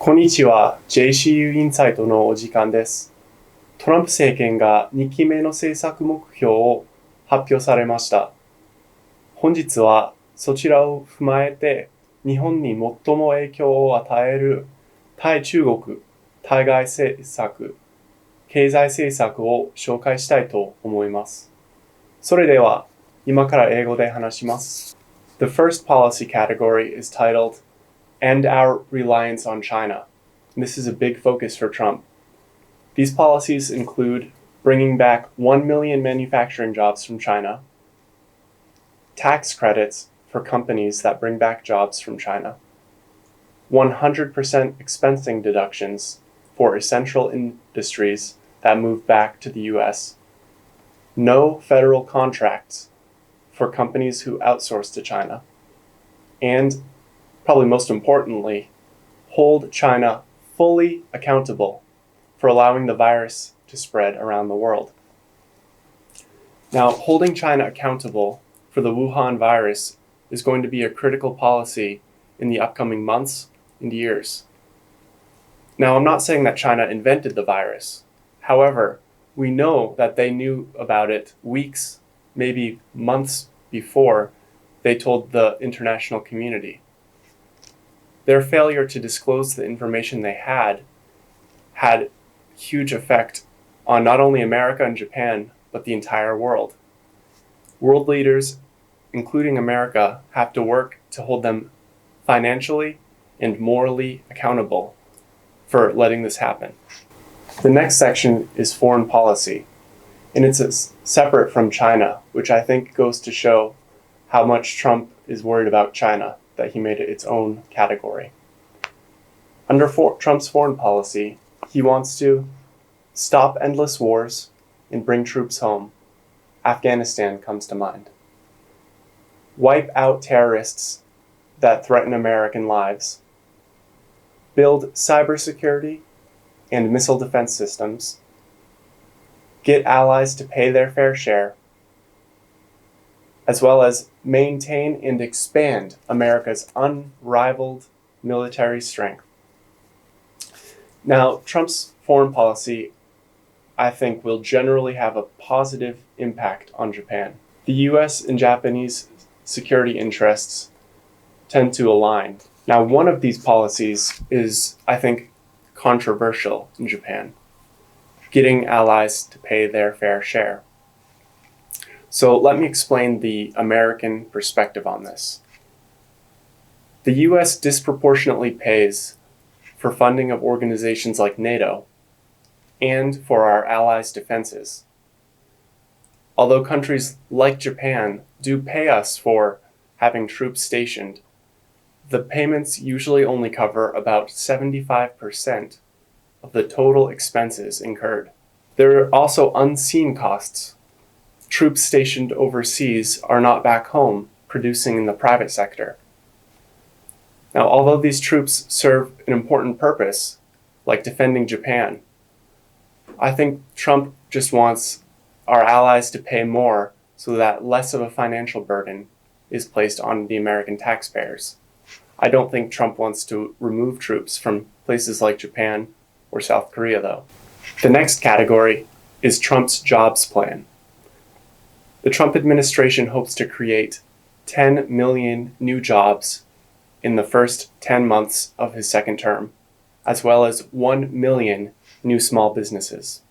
こんにちは、JCU インサイトのお時間です。トランプ政権が2期目の政策目標を発表されました。本日はそちらを踏まえて、日本に最も影響を与える対中国、対外政策、経済政策を紹介したいと思います。それでは、今から英語で話します。The first policy category is titled End Our Reliance on China. This is a big focus for Trump. These policies include bringing back 1 million manufacturing jobs from China, tax credits for companies that bring back jobs from China, 100% expensing deductions for essential industries that move back to the US, no federal contracts for companies who outsource to China, and probably most importantly, hold China fully accountable for allowing the virus to spread around the world. Now, holding China accountable for the Wuhan virus is going to be a critical policy in the upcoming months and years. Now, I'm not saying that China invented the virus. However, we know that they knew about it weeks, maybe months before they told the international community. Their failure to disclose the information they had huge effect on not only America and Japan, but the entire world. World leaders, including America, have to work to hold them financially and morally accountable for letting this happen. The next section is foreign policy, and it's separate from China, which I think goes to show how much Trump is worried about China, that he made it its own category. Under Trump's foreign policy, he wants to stop endless wars and bring troops home. Afghanistan comes to mind. Wipe out terrorists that threaten American lives. Build cybersecurity and missile defense systems. Get allies to pay their fair share, as well as maintain and expand America's unrivaled military strength. Now, Trump's foreign policy, I think, will generally have a positive impact on Japan. The US and Japanese security interests tend to align. Now, one of these policies is, I think, controversial in Japan, getting allies to pay their fair share. So let me explain the American perspective on this. The US disproportionately pays for funding of organizations like NATO and for our allies' defenses. Although countries like Japan do pay us for having troops stationed, the payments usually only cover about 75% of the total expenses incurred. There are also unseen costs. Troops stationed overseas are not back home producing in the private sector. Now, although these troops serve an important purpose, like defending Japan, I think Trump just wants our allies to pay more so that less of a financial burden is placed on the American taxpayers. I don't think Trump wants to remove troops from places like Japan or South Korea, though. The next category is Trump's jobs plan. The Trump administration hopes to create 10 million new jobs in the first 10 months of his second term, as well as 1 million new small businesses.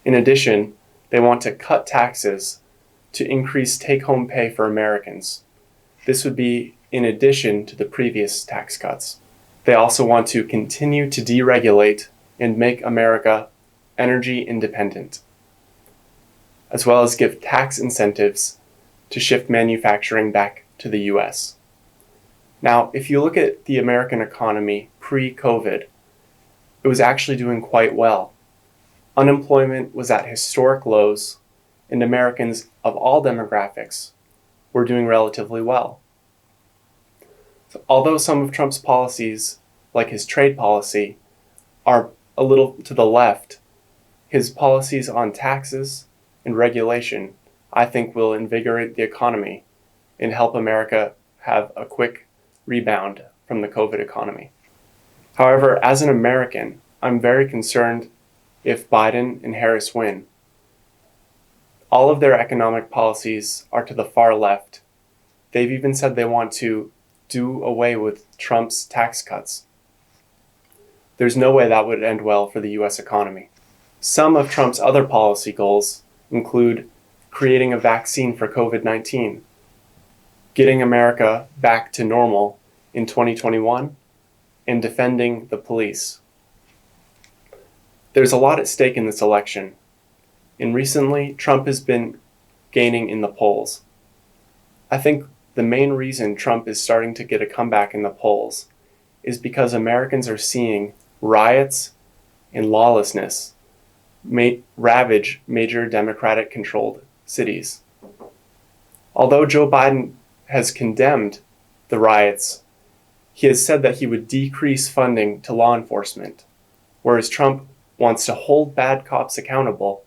In addition, they want to cut taxes to increase take-home pay for Americans. This would be in addition to the previous tax cuts. They also want to continue to deregulate and make America energy independent, as well as give tax incentives to shift manufacturing back to the US. Now, if you look at the American economy pre-COVID, it was actually doing quite well. Unemployment was at historic lows, and Americans of all demographics were doing relatively well. So, although some of Trump's policies, like his trade policy, are a little to the left, his policies on taxes and regulation, I think, will invigorate the economy and help America have a quick rebound from the COVID economy. However, as an American, I'm very concerned if Biden and Harris win. All of their economic policies are to the far left. They've even said they want to do away with Trump's tax cuts. There's no way that would end well for the US economy. Some of Trump's other policy goals include creating a vaccine for COVID-19, getting America back to normal in 2021, and defending the police. There's a lot at stake in this election, and recently Trump has been gaining in the polls. I think the main reason Trump is starting to get a comeback in the polls is because Americans are seeing riots and lawlessness ravage major Democratic-controlled cities. Although Joe Biden has condemned the riots, he has said that he would decrease funding to law enforcement, whereas Trump wants to hold bad cops accountable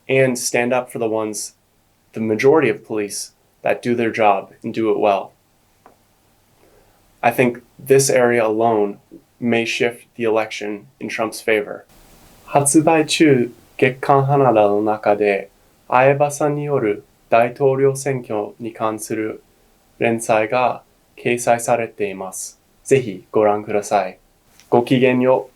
and stand up for the majority of police that do their job and do it well. I think this area alone may shift the election in Trump's favor. 発売中月刊花田の中で、あえばさんによる大統領選挙に関する連載が掲載されています。ぜひご覧ください。ごきげんよう。